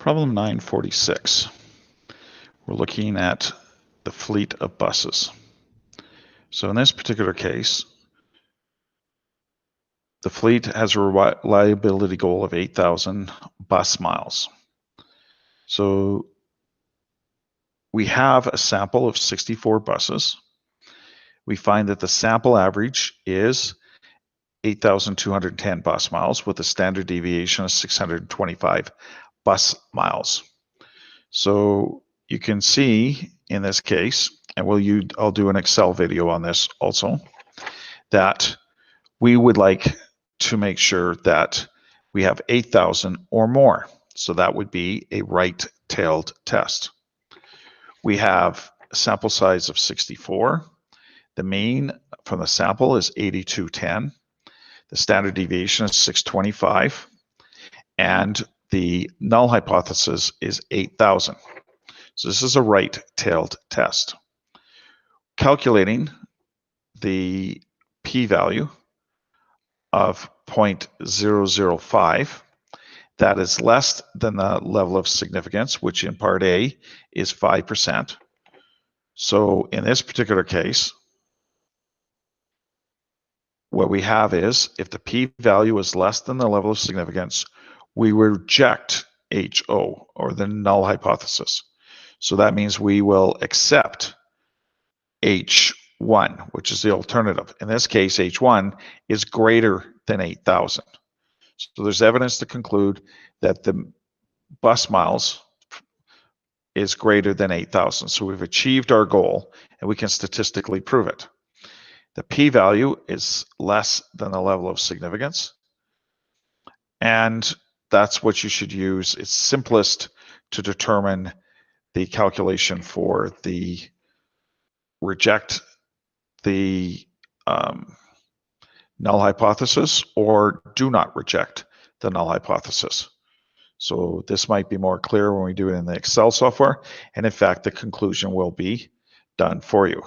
Problem 946. We're looking at the fleet of buses. So in this particular case, the fleet has a reliability goal of 8,000 bus miles. So we have a sample of 64 buses. We find that the sample average is 8,210 bus miles with a standard deviation of 625 bus miles. So you can see in this case, and I'll do an Excel video on this also, that we would like to make sure that we have 8,000 or more. So that would be a right-tailed test. We have a sample size of 64. The mean from the sample is 8210. The standard deviation is 625. And the null hypothesis is 8,000. So this is a right-tailed test. Calculating the p-value of 0.005, that is less than the level of significance, which in part A is 5%. So in this particular case, what we have is, if the p-value is less than the level of significance, we reject HO, or the null hypothesis. So that means we will accept H1, which is the alternative. In this case, H1 is greater than 8,000. So there's evidence to conclude that the bus miles is greater than 8,000. So we've achieved our goal, and we can statistically prove it. The p-value is less than the level of significance, and that's what you should use. It's simplest to determine the calculation for the reject the null hypothesis or do not reject the null hypothesis. So this might be more clear when we do it in the Excel software, and in fact the conclusion will be done for you.